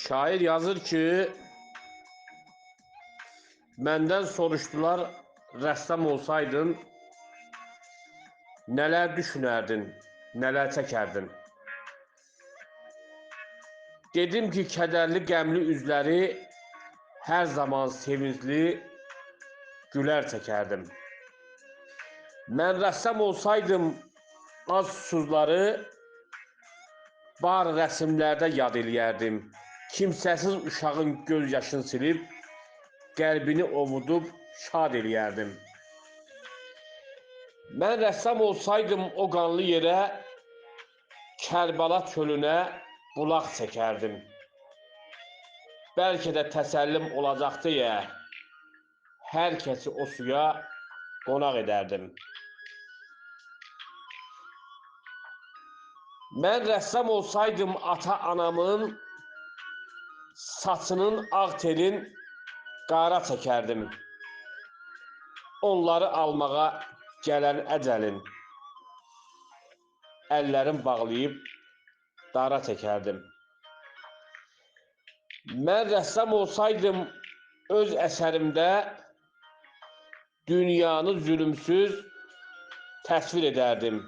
Şair yazır ki, məndən soruşdular, rəssam olsaydın, nələr düşünərdin, nələr çəkərdin? Dedim ki, kədərli, qəmli üzləri hər zaman sevincli gülər çəkərdim. Mən rəssam olsaydım, az susuzları bar rəsmlərdə yad eləyərdim. Kimsəsiz uşağın göz yaşını silib, qəlbini ovudub şad eləyərdim. Mən rəssam olsaydım, o qanlı yerə, Kərbəla çölünə bulaq çəkərdim. Bəlkə də təsəllim olacaq deyə, hər kəsi o suya qonaq edərdim. Mən rəssam olsaydım, ata-anamın saçının ağ telin qara çəkərdim. Onları almağa gələn əcəlin əllərim bağlayıb dara çəkərdim. Mən rəssam olsaydım, öz əsərimdə dünyanı zülümsüz təsvir edərdim.